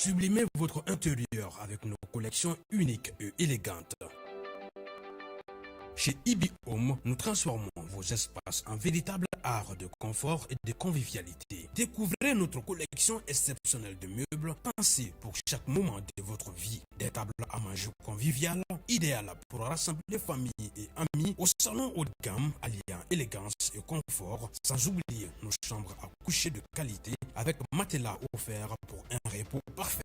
Sublimez votre intérieur avec nos collections uniques et élégantes. Chez Ibi Home, nous transformons vos espaces en véritable art de confort et de convivialité. Découvrez notre collection exceptionnelle de meubles pensés pour chaque moment de votre vie. Des tables à manger conviviales, idéales pour rassembler famille et amis au salon haut de gamme, alliant élégance et confort, sans oublier nos chambres à coucher de qualité avec matelas offerts pour un repos parfait.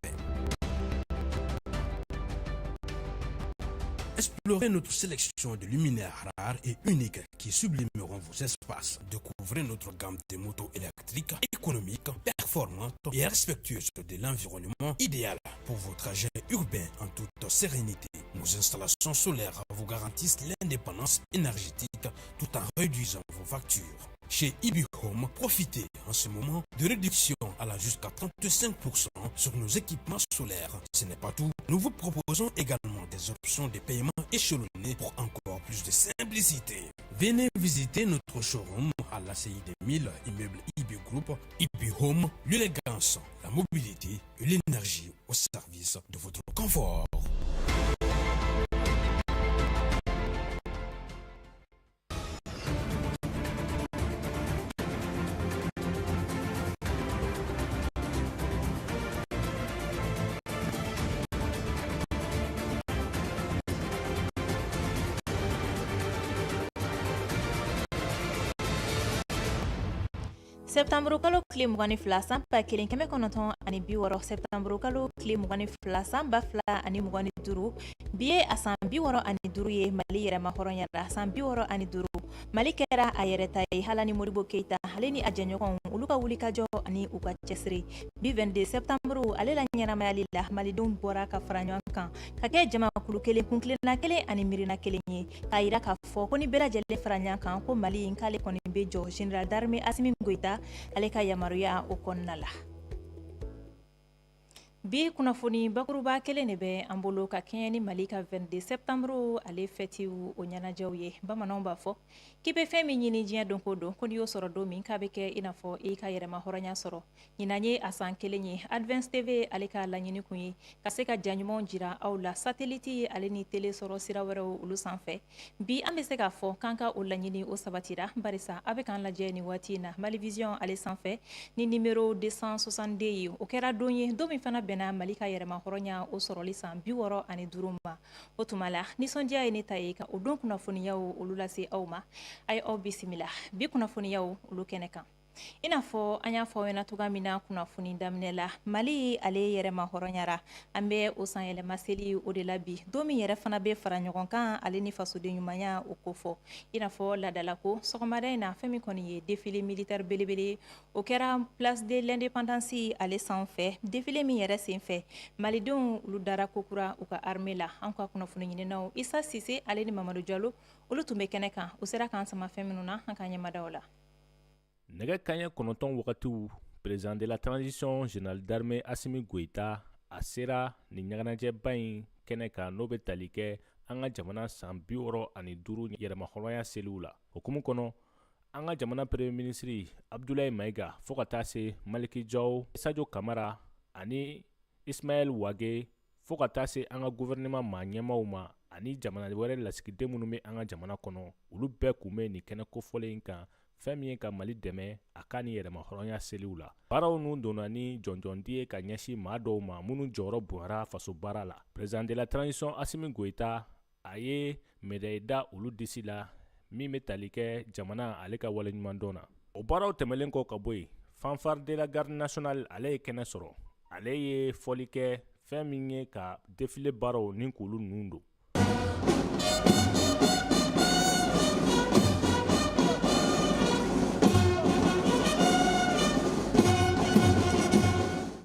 Explorez notre sélection de luminaires rares et uniques qui sublimeront vos espaces. Découvrez notre gamme de motos électriques, économiques, performantes et respectueuses de l'environnement, idéal pour vos trajets urbains en toute sérénité. Nos installations solaires vous garantissent l'indépendance énergétique tout en réduisant vos factures. Chez Ibi Home, profitez en ce moment de réductions allant jusqu'à 35% sur nos équipements solaires. Ce n'est pas tout. Nous vous proposons également des options de paiement échelonnées pour encore plus de simplicité. Venez visiter notre showroom à l'ACI des 1000 immeubles Ibi Group. Ibi Home, l'élégance, la mobilité et l'énergie au service de votre confort. Septembre kalo tile 22 sanba 1960 Septembre kalo tile 22 sanba 2025 bi ye a san 65 ye Mali yɛrɛma hɔrɔnyara san 65 Mali kɛra a yɛrɛ ta ye hala ni Modibo Keita ale ni a jɛɲɔgɔnw olu ka wulikajɔ ani u ka cɛsiri bi 22 septembre ale la ɲɛnamayali la malidenw bɔra ka fara ɲɔgɔn kan ka kɛ jamakulu kelen kunkilenna kelen ani miirina kelen ye k'a yira k'a fɔ ko ni bɛɛ lajɛlen fara ɲɔgɔn kan ko Mali in k'ale kɔni bɛ jɔ Général d'armée Assimi Goïta ale ka yamaruya o kɔnɔna la. Bi kunnafoni bakuruba kelen de bɛ an bolo ka kɛɲɛ ni Mali ka 22 septembre ale fɛtiw o ɲɛnajɛw ye. Bamananw b'a fɔ k'i bɛ fɛn min ɲini diɲɛ don ko don ko n'i y'o sɔrɔ don min k'a bɛ kɛ i n'a fɔ i ka yɛrɛma hɔrɔnya sɔrɔ. Ɲinan ye a san kelen ye Advance TV ale ka laɲini kun ye ka se ka jaɲumanw jira aw la satellite ale ni télé sɔrɔ sira wɛrɛw olu sanfɛ. Bi an bɛ se k'a fɔ k'an ka o laɲini o sabatira barisa a bɛ k'an lajɛ ni waati in na Malivision ale sanfɛ ni numéro 262 ye o kɛra don ye don min fana bɛnna Mali ka yɛrɛma hɔrɔnya o sɔrɔli san 65 ma. O tuma la nisɔndiya ye ne ta ye ka o don kunnafoniyaw olu lase aw ma. A ye aw bisimila bi kunnafoniyaw olu kɛnɛ kan. I n'a fɔ an y'a fɔ aw ɲɛna cogoya min na kunnafoni daminɛ la Mali ale yɛrɛma hɔrɔnyara an bɛ o san yɛlɛma seli o de la bi don min yɛrɛ fana bɛ fara ɲɔgɔn kan ale ni fasoden ɲumanya o ko fɔ i n'a fɔ ladala ko sɔgɔmada in na fɛn min kɔni ye défilé militaire belebele o kɛra place de l'indépendance ale sanfɛ défilé min yɛrɛ senfɛ malidenw olu dara kokura u ka armée la an ka kunnafoni ɲininaw Isa Sise ale ni Mamadu Jalo olu tun bɛ kɛnɛ kan u sera k'an sama fɛn minnu na an ka ɲɛmadaw la. Nɛgɛ kaɲɛ 9 wagatiw président de la transition général d'armée Assimi Goïta a sera ni ɲaganajɛba in kɛnɛ kan n'o bɛ tali kɛ an ka jamana san 65 yɛrɛma hɔrɔnya seliw la. Okumu kɔnɔ an ka jamana premier ministre Abdoulaye Maïga fo ka taa se Maliki Jaw, Sadio Kamara ani Ismaël Wage fo ka taa se an ka gouvernement maa ɲɛmaw ma ani jamana wɛrɛ lasigiden minnu bɛ an ka jamana kɔnɔ olu bɛɛ kun bɛ nin kɛnɛ kofɔlen in kan fɛn min ye ka Mali dɛmɛ a ka ni yɛrɛma hɔrɔnya seliw la. Baaraw nun donna ni jɔnjɔndi ye ka ɲɛsin maa dɔw ma minnu jɔyɔrɔ bonyara faso baara la. Président de la transition Assimi Goïta a ye médaille da olu disi la min bɛ tali kɛ jamana ale ka waleɲumandɔn na. O baaraw tɛmɛlen kɔ ka bɔ yen fanfare de la garde nationale ale ye kɛnɛ sɔrɔ. Ale ye fɔli kɛ fɛn min ye ka défilé baaraw ni k'olu nun don.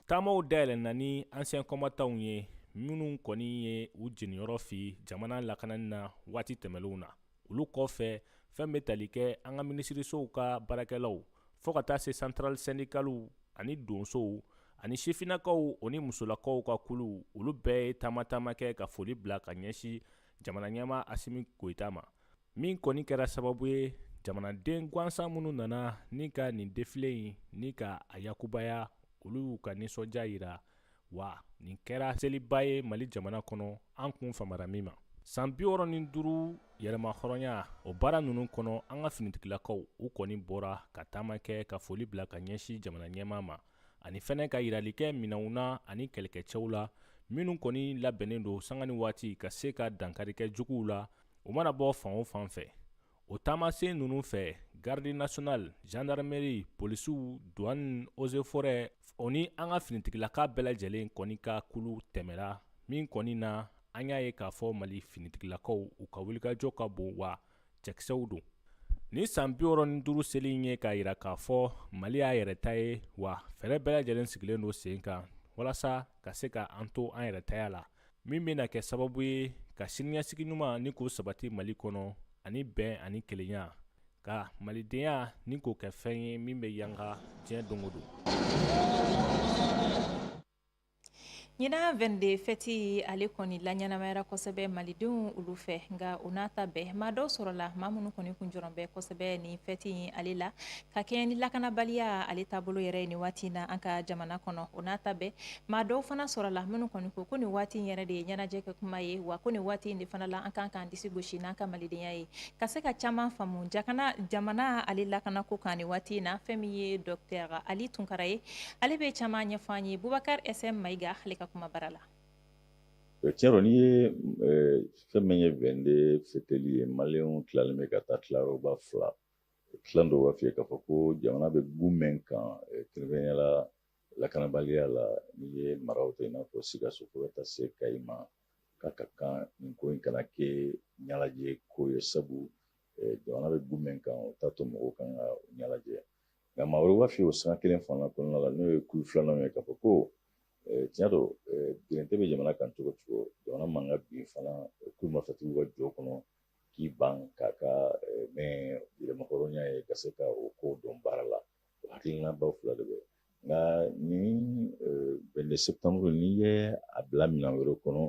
Taamaw dayɛlɛnna ni ancien combattants ye minnu kɔni ye u jeniyɔrɔ fi jamana lakanani na waati tɛmɛlenw na. Olu kɔfɛ fɛn bɛ tali kɛ an ka minisirisow ka baarakɛlaw fo ka taa se central syndicalw ani donsow ani sifinakaw o ni musolakaw ka kulu olu bɛɛ ye taama kɛ ka foli bila ka ɲɛsin jamana ɲɛmaa Assimi Goïta ma. Min kɔni kɛra sababu ye jamanaden gansan minnu nana ni ka nin défilé in ni ka a yakubaya olu ka nisɔndiya yira wa nin kɛra seliba ye Mali jamana kɔnɔ an kun famara min ma. San 65 yɛlɛma hɔrɔnya o baara nunu kɔnɔ an ka finitigilakaw u kɔni bɔra ka taama kɛ ka foli bila ka ɲɛsin jamana ɲɛmaa ma ani fɛnɛ ka yirali kɛ minɛnw na ani kɛlɛkɛcɛw la minnu kɔni labɛnnen don sanga ni waati ka se ka dankari kɛ juguw la o mana bɔ fan o fan fɛ. O taamasen nunu fɛ garde nationale, gendarmerie, polisiw, douane, eaux et forêts o ni an ka finitigilaka bɛɛ lajɛlen kɔni ka kulu tɛmɛra min kɔni na an y'a ye k'a fɔ Mali finitigilakaw u ka wulikajɔ ka bon wa cɛkisɛw don. Ni san 65 seli in ye k'a yira k'a fɔ Mali y'a yɛrɛ ta ye wa fɛrɛ bɛɛ lajɛlen sigilen don sen kan walasa ka se ka an to an yɛrɛ taya la min bɛna kɛ sababu ye ka siniɲɛsigi ɲuman ni k'o sabati Mali kɔnɔ ani bɛn ani kelenya ka malidenya ni k'o kɛ fɛn ye min bɛ yanga diɲɛ don o don. Ɲina 22 fɛti ale kɔni la ɲɛnamayara kosɛbɛ malidenw olu fɛ nga o n'a ta bɛɛ maa dɔw sɔrɔla maa minnu kɔni kun jɔrɔn bɛ kosɛbɛ ni fɛti ale la ka kɛɲɛ ni lakanabaliya ale taabolo yɛrɛ ni waati na an ka jamana kɔnɔ o n'a ta bɛɛ maa dɔw fana sɔrɔla minnu kɔni ko ni waati yɛrɛ de ye ɲɛnajɛ kɛ kuma ye wa ko ni waati de fana la an kan k'an disi gosi n'an ka malidenya ye ka se ka caman faamu jamana ale lakana ko kan ni waati na fɛn min ye Dr Ali Tunkara ye ale bɛ caman ɲɛfɔ an ye Bubakar SM Mayiga ale ka kuma bara la. Tiɲɛ dɔ n'i ye fɛn min ye 22 fêteli ye maliyɛnw tilalen bɛ ka taa tilayɔrɔba 2 tilan dɔw b'a f'i ye k'a fɔ ko jamana bɛ gu min kan kɛrɛnkɛrɛnnenya la lakanabaliya la n'i ye maraw ta i n'a fɔ Sikaso fo ka taa se Kayi ma k'a ka kan nin ko in kana kɛ ɲɛnajɛ ko ye sabu jamana bɛ gu min kan o t'a to mɔgɔw kan ka ɲɛnajɛ nka maa wɛrɛ b'a f'i ye o sanga kelen fana kɔnɔna la n'o ye kulu filanan ye k'a fɔ ko tiɲɛ don birente bɛ jamana kan cogo cogo jamana man ka bin fana kulu mafatigiw ka jɔ kɔnɔ k'i ban k'a ka mɛn yɛlɛmahɔrɔnya ye ka se ka o ko dɔn baara la o hakilinabaw fila de bɛ nka ni 22 septembre n'i ye a bila minɛn wɛrɛ kɔnɔ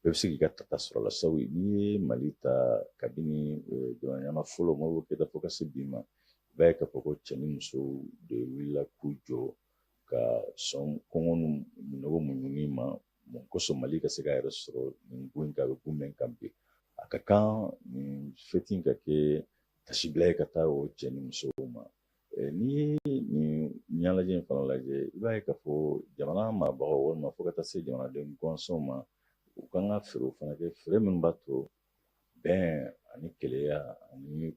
bɛɛ bɛ se k'i ka tata sɔrɔ la sabu n'i ye Mali ta kabini jamana ɲɛma fɔlɔ Modibo Keyita fo ka se bi ma i b'a ye k'a fɔ ko cɛ ni muso de wulila k'u jɔ ka sɔn kɔngɔ ni minɔgɔ muɲuni ma mun kosɔn Mali ka se k'a yɛrɛ sɔrɔ nin ko in kan a bɛ ko min kan bi a ka kan nin fɛti in ka kɛ tasibila ye ka taa o cɛ ni musow ma n'i ye nin ɲɛnajɛ in fana lajɛ i b'a ye k'a fɔ jamana marabagaw walima fo ka taa se jamanaden gansanw ma u kan ka fɛɛrɛw fana kɛ fɛɛrɛ minnu b'a to bɛn ani keleya ani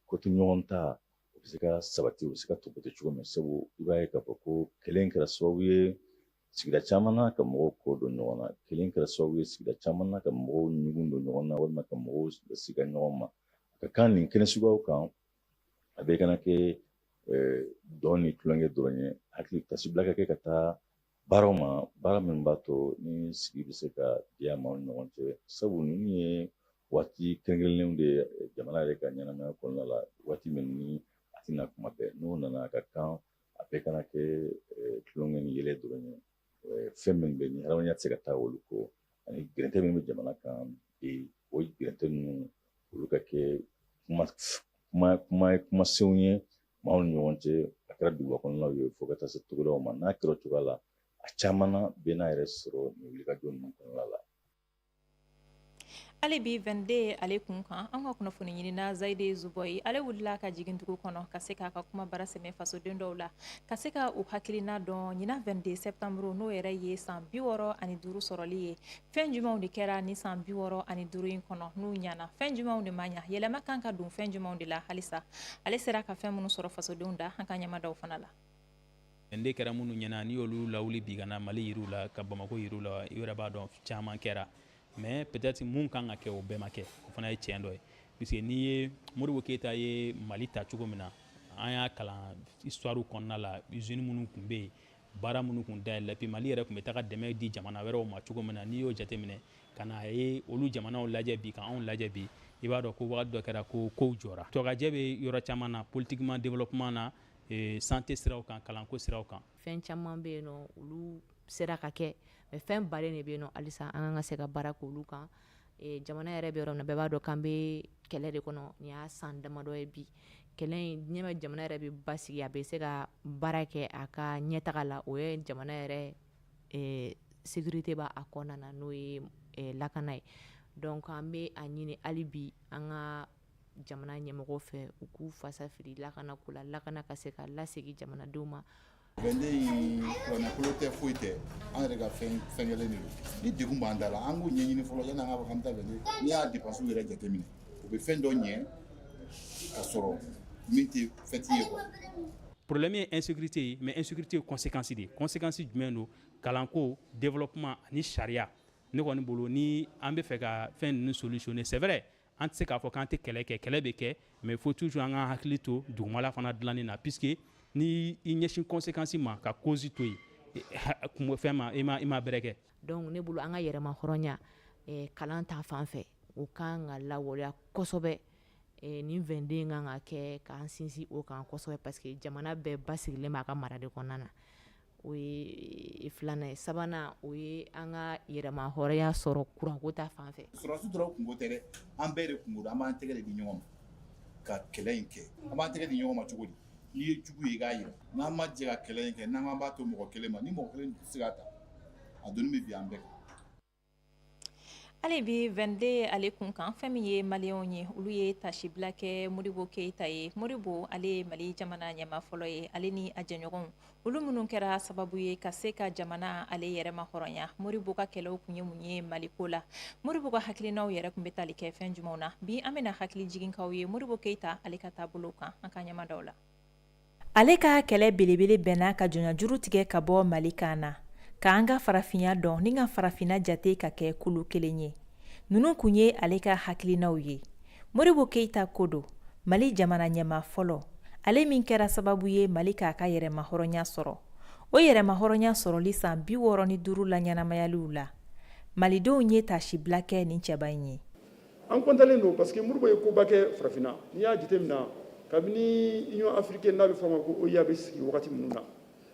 koto ɲɔgɔn ta u bɛ se ka sabati u bɛ se ka tɔbɔtɔ cogo min sabu i b'a ye k'a fɔ ko kelen kɛra sababu ye sigida caman na ka mɔgɔw ko don ɲɔgɔn na kelen kɛra sababu ye sigida caman na ka mɔgɔw ɲugun don ɲɔgɔn na walima ka mɔgɔw siga ɲɔgɔn ma ka kan nin kɛnɛ suguyaw kan a bɛ kana kɛ dɔn ni tulonkɛ dɔrɔn ye hakili tasibila ka kɛ ka taa baaraw ma baara min b'a to ni sigi bɛ se ka diya maaw ni ɲɔgɔn cɛ sabu ninnu ye waati kɛrɛnkɛrɛnnenw de ye jamana yɛrɛ ka ɲɛnamaya kɔnɔna la waati min ni a tɛna kuma bɛɛ n'o nana a ka kan a bɛɛ kana kɛ tulonkɛ ni yɛlɛ dɔrɔn ye fɛn min bɛ ni hadamadenya tɛ se ka taa olu kɔ ani gɛrɛntɛ min bɛ jamana kan bi o gɛrɛntɛ ninnu olu ka kɛ kumasenw ye maaw ni ɲɔgɔn cɛ a kɛra duguba kɔnɔnaw ye fo ka taa se togodaw ma n'a kɛra o cogoya la a caman na bɛɛ n'a yɛrɛ sɔrɔ nin wulikajɔ ninnu kɔnɔna la. Ale bi 22 ale kun kan an ka kunnafoni ɲinina Zayide Zuboyi ale wulila ka jigin dugu kɔnɔ ka se k'a ka kuma bara sɛmɛ fasoden dɔw la ka se ka u hakilina dɔn ɲina 22 septembre n'o yɛrɛ ye san 65 sɔrɔli ye fɛn jumɛnw de kɛra ni san 65 in kɔnɔ n'u ɲana fɛn jumɛnw de ma ɲa yɛlɛma kan ka don fɛn jumɛnw de la halisa ale sera ka fɛn minnu sɔrɔ fasodenw da an ka ɲɛmadaw fana la. Nde kɛra minnu ɲɛna ni olu lawuli bi kana Mali yiriw la ka Bamako yiriw la i yɛrɛ b'a dɔn caman kɛra mais peut-être mun kan ka kɛ o bɛɛ ma kɛ o fana ye tiɲɛ dɔ ye puisque n'i ye Modibo Keyita ye Mali ta cogo min na an y'a kalan histoire kɔnɔna la usine minnu tun bɛ yen baara minnu tun dayɛlɛ puis Mali yɛrɛ tun bɛ taga dɛmɛ di jamana wɛrɛw ma cogo min na n'i y'o jateminɛ ka na ye olu jamanaw lajɛ bi ka anw lajɛ bi i b'a dɔn ko wagati dɔ kɛra ko kow jɔra tɔgɔjɛ bɛ yɔrɔ caman na politiquement développement na santé siraw kan kalanko siraw kan fɛn caman bɛ yen nɔ olu sera ka kɛ mais fɛn baden de bɛ yen nɔ halisa an kan ka se ka baara k'olu kan jamana yɛrɛ bɛ yɔrɔ min na bɛɛ b'a dɔn k'an bɛ kɛlɛ de kɔnɔ nin y'a san damadɔ ye bi kɛlɛ in ɲɛmɛ jamana yɛrɛ bɛ basigi a bɛ se ka baara kɛ a ka ɲɛtaga la o ye jamana yɛrɛ sécurité b'a a kɔnɔna na n'o ye lakana ye donc an bɛ a ɲini hali bi an ka jamana ɲɛmɔgɔw fɛ u k'u fasa fili lakana ko la lakana ka se ka lasegin jamanadenw ma. Vende in kuranɛkolo tɛ foyi tɛ an yɛrɛ ka fɛn kelen de don ni degun b'an da la an k'o ɲɛɲini fɔlɔ yanni an ka fɔ k'an bɛ taa vende n'i y'a dépenses yɛrɛ jateminɛ u bɛ fɛn dɔ ɲɛ ka sɔrɔ min tɛ fɛti ye quoi. Problème ye insécurité ye mais insécurité ye conséquence de ye conséquence jumɛn don kalanko développement ani sariya ne kɔni bolo ni an bɛ fɛ ka fɛn ninnu solutionner c'est vrai an tɛ se k'a fɔ k'an tɛ kɛlɛ kɛ kɛlɛ bɛ kɛ mais faut toujours an ka hakili to dugumala fana dilanni na puisque ni i ɲɛsin conséquence ma ka cause to yen fɛn ma i ma bɛrɛ kɛ. donc ne bolo an ka yɛrɛma hɔrɔnya kalan ta fan fɛ o kan ka lawaleya kosɛbɛ nin 22 kan ka kɛ k'an sinsin o kan kosɛbɛ parce que jamana bɛɛ basigilen b'a ka mara de kɔnɔna na o ye filanan ye sabanan o ye an ka yɛrɛma hɔrɔnya sɔrɔ kuranko ta fan fɛ. Sɔrɔdasi dɔrɔn kungo tɛ dɛ an bɛɛ de kungo don an b'an tɛgɛ de di ɲɔgɔn ma ka kɛlɛ in kɛ an b'an tɛgɛ di ɲɔgɔn ma cogo di n'i ye jugu ye i k'a yira n'an ma jɛ ka kɛlɛ in kɛ n'an k'an b'a to mɔgɔ kelen ma ni mɔgɔ kelen tɛ se k'a ta a donni bɛ bin an bɛɛ kan. Ale bi 22 ale kun kan fɛn min ye maliyɛnw ye olu ye tasibila kɛ Modibo Keyita ye. Modibo ale ye Mali jamana ɲɛma fɔlɔ ye ale ni a jɛɲɔgɔnw olu minnu kɛra sababu ye ka se ka jamana ale yɛrɛma hɔrɔnya. Modibo ka kɛlɛw kun ye mun ye Maliko la. Modibo ka hakilinaw yɛrɛ kun bɛ tali kɛ fɛn jumɛnw na bi an bɛna hakili jigin k'aw ye Modibo Keyita ale ka taabolo kan an ka ɲɛmadaw la. Ale ka kɛlɛ belebele bɛnna ka jɔnjuru tigɛ ka bɔ Mali kan na k'an ka farafinya dɔn ni ka farafinna jate ka kɛ kulu kelen ye. Nunu kun ye ale ka hakilinaw ye. Modibo Keyita ko don Mali jamana ɲɛma fɔlɔ ale min kɛra sababu ye Mali k'a ka yɛrɛma hɔrɔnya sɔrɔ. O yɛrɛma hɔrɔnya sɔrɔli san 65 la ɲɛnamayaliw la. Malidenw ye tasibila kɛ nin cɛba in ye. An kontalen don parce que Modibo ye koba kɛ farafinna n'i y'a jateminɛ kabini Union africaine n'a bɛ fɔ a ma ko OIA bɛ sigi wagati minnu na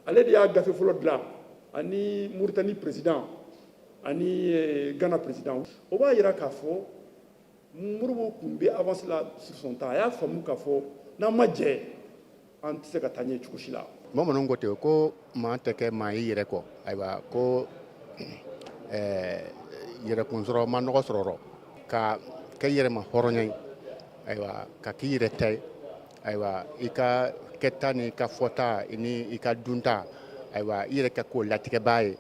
ale de y'a gafe fɔlɔ dilan ani Mauritanie président ani Ghana président o b'a jira k'a fɔ Modibo tun bɛ avancé la sur son temps a y'a faamu k'a fɔ n'an ma jɛ an tɛ se ka taa ɲɛ cogo si la. Bamananw ko ten ko maa tɛ kɛ maa i yɛrɛ kɔ ayiwa ko yɛrɛkun sɔrɔ ma nɔgɔ sɔrɔ ka kɛ yɛrɛma hɔrɔnya ye ayiwa ka k'i yɛrɛ ta ye ayiwa i ka kɛta ni ka fɔta ni i ka dunta ayiwa i yɛrɛ kɛ k'o latigɛbaa ye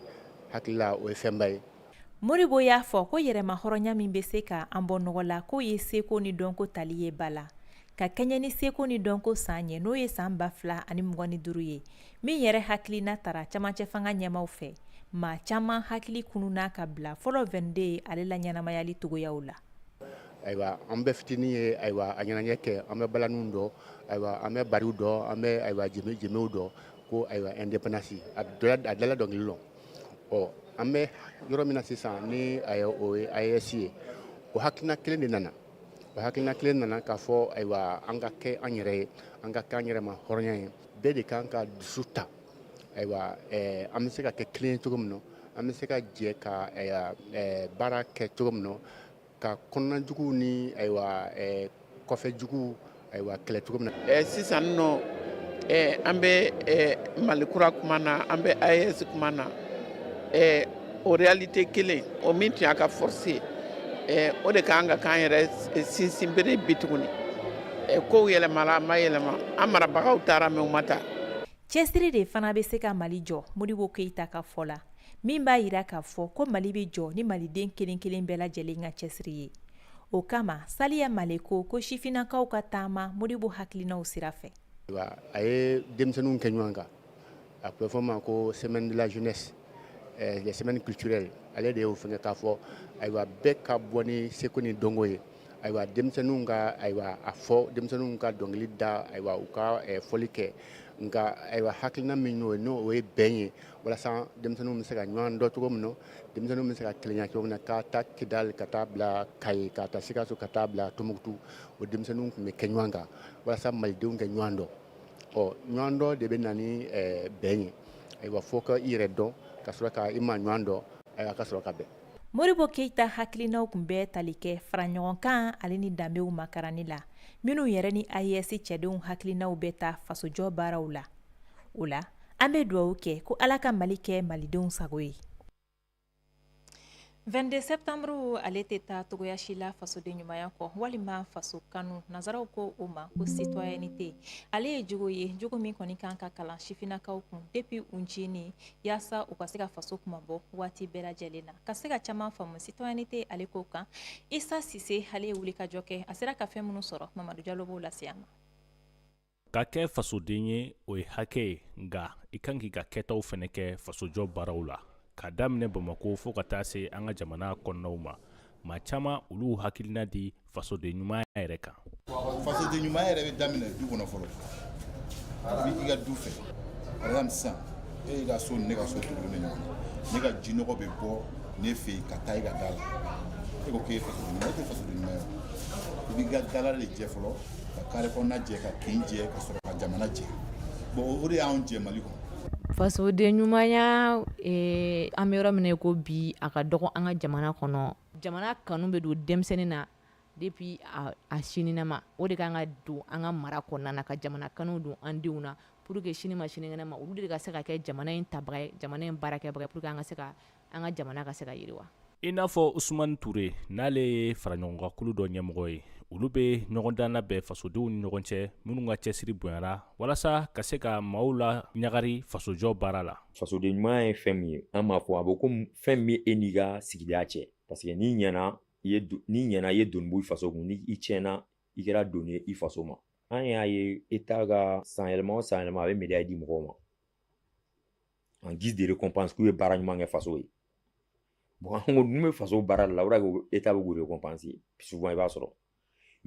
hakilila o ye fɛnba ye. Modibo y'a fɔ ko yɛrɛma hɔrɔnya min bɛ se ka an bɔ nɔgɔ la k'o ye seko ni dɔnko tali ye ba la ka kɛɲɛ ni seko ni dɔnko san ye n'o ye san 2025 ye min yɛrɛ hakilina tara camancɛ fanga ɲɛmaw fɛ maa caman hakili kununa ka bila fɔlɔ 22 ale la ɲɛnamayali togoyaw la. Ayiwa an bɛ fitinin ye ayiwa a ɲɛnajɛ kɛ an bɛ balaniw dɔn ayiwa an bɛ bariw dɔn an bɛ ayiwa jɛmɛw dɔn ko ayiwa indépendance a dala dɔnkili lɔ ɔ an bɛ yɔrɔ min na sisan ni o ye AES ye o hakilina kelen de nana o hakilina kelen nana k'a fɔ ayiwa an ka kɛ an yɛrɛ ye an ka kɛ an yɛrɛ ma hɔrɔnya ye bɛɛ de kan ka dusu ta ayiwa an bɛ se ka kɛ kelen cogo min na an bɛ se ka jɛ ka baara kɛ cogo min na ka kɔnɔnajuguw ni ayiwa kɔfɛjuguw ayiwa kɛlɛ cogo min na. Sisan nɔ an bɛ Malikura kuma na an bɛ AES kuma na o réalité kelen o min tun y'a ka force ye o de kan ka k'an yɛrɛ sinsinbere bi tuguni kow yɛlɛmala a ma yɛlɛma an marabagaw taara mɛ u ma taa. Cɛsiri de fana bɛ se ka Mali jɔ Modibo Keyita ka fɔ la min b'a jira k'a fɔ ko Mali bɛ jɔ ni maliden kelen kelen bɛɛ lajɛlen ka cɛsiri ye. O kama Saliya Male ko sifinnakaw ka taama Modibo hakilinaw sira fɛ. A ye denmisɛnninw kɛ ɲɔgɔn kan a tun bɛ fɔ ma ko semaine de la jeunesse les semaines culturelles ale de y'o fɛngɛ k'a fɔ ayiwa bɛɛ ka bɔ ni seko ni dɔnko ye ayiwa denmisɛnninw ka ayiwa a fɔ denmisɛnninw ka dɔnkili da ayiwa u ka fɔli kɛ nka ayiwa hakilina min y'o ye n'o ye bɛn ye walasa denmisɛnninw bɛ se ka ɲɔgɔn dɔn cogo min na denmisɛnninw bɛ se ka kelenya cogo min na ka taa Kidali ka taa bila Kayi ka taa Sikaso ka taa bila Tombouctou o denmisɛnninw tun bɛ kɛ ɲɔgɔn kan walasa malidenw ka ɲɔgɔn dɔn ɲɔgɔn dɔn de bɛ na ni bɛn ye ayiwa fo ka i yɛrɛ dɔn ka sɔrɔ ka i ma ɲɔgɔn dɔn ayiwa ka sɔrɔ ka bɛn. Modibo Keyita hakilinaw kun bɛ tali kɛ fara ɲɔgɔn kan ale ni danbew makarani la minnu yɛrɛ ni AES cɛdenw hakilinaw bɛ ta fasojɔ baaraw la. O la an bɛ dugawu kɛ ko Ala ka Mali kɛ malidenw sago ye. 22 septembre ale tɛ taa togoya si la fasoden ɲumanya kɔ walima faso kanu nazaraw ko o ma ko citoyenneté ale ye jogo ye jogo min kɔni kan ka kalan sifinnakaw kun depuis uncini yaasa u ka se ka faso kumabɔ waati bɛɛ lajɛlen na ka se ka caman faamu citoyenneté ale ko kan Isa Sise ale ye wulikajɔ kɛ a sera ka fɛn minnu sɔrɔ Mamadu Jalo b'o lase ma. Ka kɛ fasoden ye o ye hakɛ ye nka i kan k'i ka kɛtaw fɛnɛ kɛ fasojɔ baaraw la ka daminɛ Bamako fo ka taa se an ka jamana kɔnɔnaw ma maa caman olu hakilina di fasoden ɲumanya yɛrɛ kan. Fasoden ɲumanya yɛrɛ bɛ daminɛ du kɔnɔ fɔlɔ a bɛ i ka du fɛ par exemple sisan e y'i ka so ni ne ka so turu ni ɲɔgɔn ne ka jinɔgɔ bɛ bɔ ne fɛ yen ka taa i ka da la e ko k'e ye fasoden ɲumanya e tɛ fasoden ɲumanya i b'i ka dala de jɛ fɔlɔ ka kare kɔnɔna jɛ ka kin jɛ ka sɔrɔ ka jamana jɛ bon o de y'anw jɛ Mali kɔnɔ. fasoden ɲumanya an bɛ yɔrɔ min na ko bi a ka dɔgɔ an ka jamana kɔnɔ jamana kanu bɛ don denmisɛnnin na depuis a sininama o de kan ka don an ka mara kɔnɔna na ka jamana kanu don an denw na pour que sini ma sinikɛnɛ ma olu de ka se ka kɛ jamana in tabaga ye jamana in baarakɛbaga pour que an ka jamana ka se ka yiriwa. I n'a fɔ Usumani Ture n'ale ye faraɲɔgɔnkakulu dɔ ɲɛmɔgɔ ye olu bɛ ɲɔgɔndan labɛn fasodenw ni ɲɔgɔn cɛ minnu ka cɛsiri bonyara walasa ka se ka maaw la ɲagari fasojɔ baara la. Fasoden ɲumanya ye fɛn min ye an b'a fɔ a bɛ komi fɛn min e n'i ka sigida cɛ parce que n'i ɲɛna i ye donibu i faso kun ni i tiɲɛna i kɛra doni ye i faso ma. An y'a ye État ka san yɛlɛma o san yɛlɛma a bɛ médaille di mɔgɔw ma en guise de récompense k'u ye baara ɲuman kɛ faso ye. Bon an ko n'u bɛ faso baara la o de ko État bɛ k'u récompenser souvent i b'a sɔrɔ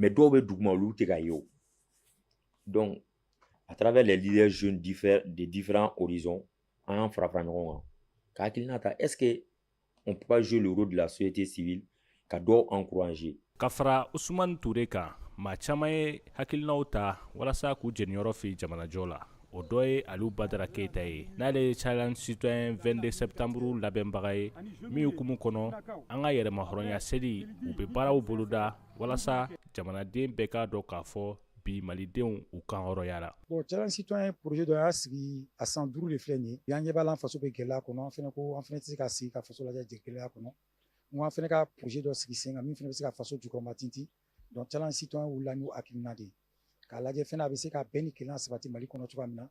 mais dɔw bɛ duguma olu tɛ ka ye o. Donc à travers les leaders jeunes de différents horizons an y'an fara fara ɲɔgɔn kan ka hakilina ta est-ce que on peut pas jouer le rôle de la société civile ka dɔw encourager. Ka fara Usumani Ture kan maa caman ye hakilinaw ta walasa k'u jeniyɔrɔ fi jamanajɔ la. O dɔ ye Aliu Badara Keyita ye n'ale ye challenge citoyen 22 septembre labɛnbaga ye min hukumu kɔnɔ an ka yɛrɛmahɔrɔnya seli u bɛ baaraw boloda walasa jamanaden bɛɛ k'a dɔn k'a fɔ bi malidenw u kan hɔrɔnyara. Bon challenge citoyen projet dɔ y'a sigi a san 5 de filɛ nin ye y'an ɲɛ b'a la an faso bɛ gɛlɛya kɔnɔ an fɛnɛ ko an fɛnɛ tɛ se ka sigi ka faso lajɛ gɛlɛya kɔnɔ n ko an fɛnɛ ka projet dɔ sigi sen kan min fɛnɛ bɛ se ka faso jukɔrɔma tintin donc challenge citoyen wulila n'o hakilina de ye k'a lajɛ fɛnɛ a bɛ se ka bɛn ni kelenya sabati Mali kɔnɔ cogoya min na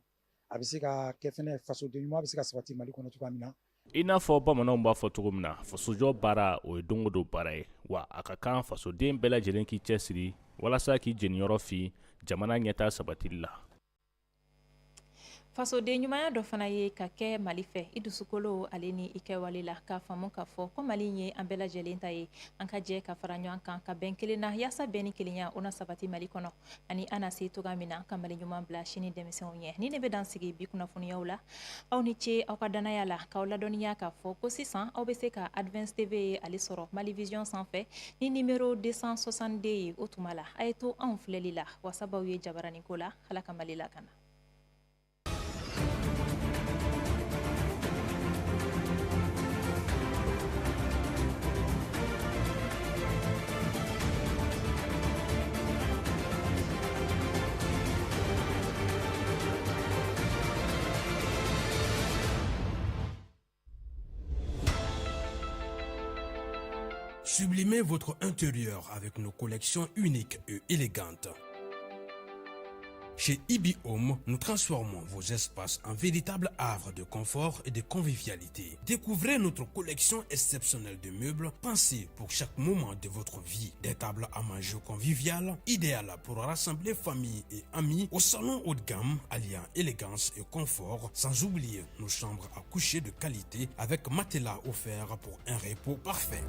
a bɛ se ka kɛ fɛnɛ fasoden ɲuman bɛ se ka sabati Mali kɔnɔ cogoya min na. I n'a fɔ bamananw b'a fɔ cogo min na fasojɔ baara o ye don o don baara ye wa a ka kan fasoden bɛɛ lajɛlen k'i cɛsiri walasa k'i jeniyɔrɔ fi jamana ɲɛtaa sabatili la. fasoden ɲumanya dɔ fana ye ka kɛ Mali fɛ i dusukolo ale ni i kɛwale la k'a faamu k'a fɔ ko Mali ye an bɛɛ lajɛlen ta ye an ka jɛ ka fara ɲɔgɔn kan ka bɛn kelen na yaasa bɛn ni kelenya o na sabati Mali kɔnɔ ani an na se toga min na ka Mali ɲuman bila sini denmisɛnw ɲɛ ni ne bɛ dan sigi bi kunnafoniyaw la aw ni ce aw ka danaya la k'aw ladɔnniya k'a fɔ ko sisan aw bɛ se ka Advance TV ale sɔrɔ Mali Vision sanfɛ ni numéro 262 ye o tuma la a ye to anw filɛli la wasabaw ye jabarani ko la Ala ka Mali lakana. Sublimez votre intérieur avec nos collections uniques et élégantes. Chez Ibi Home, nous transformons vos espaces en véritables havres de confort et de convivialité. Découvrez notre collection exceptionnelle de meubles pensés pour chaque moment de votre vie. Des tables à manger conviviales, idéales pour rassembler famille et amis, au salon haut de gamme, alliant élégance et confort, sans oublier nos chambres à coucher de qualité avec matelas offerts pour un repos parfait.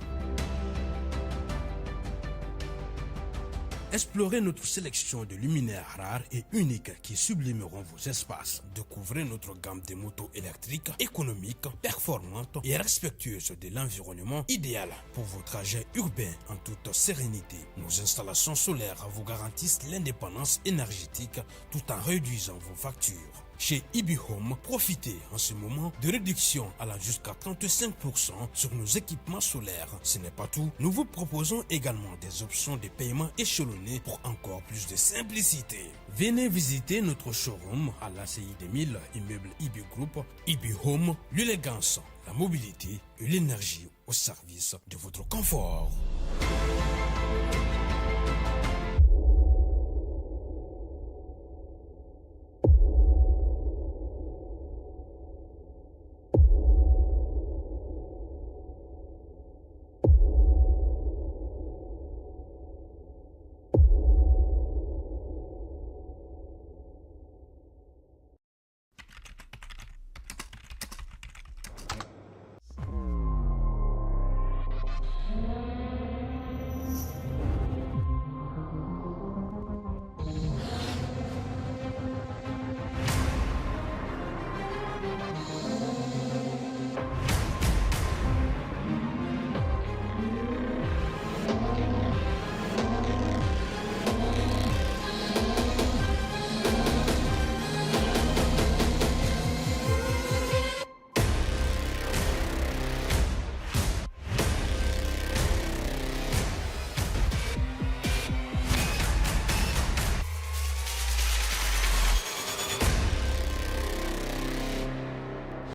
Explorez notre sélection de luminaires rares et uniques qui sublimeront vos espaces. Découvrez notre gamme de motos électriques, économiques, performantes et respectueuses de l'environnement, idéales pour vos trajets urbains en toute sérénité. Nos installations solaires vous garantissent l'indépendance énergétique tout en réduisant vos factures. Chez Ibi Home, profitez en ce moment de réduction allant jusqu'à 35% sur nos équipements solaires. Ce n'est pas tout, nous vous proposons également des options de paiement échelonnées pour encore plus de simplicité. Venez visiter notre showroom à l'ACI 2000, immeuble Ibi Group. Ibi Home, l'élégance, la mobilité et l'énergie au service de votre confort.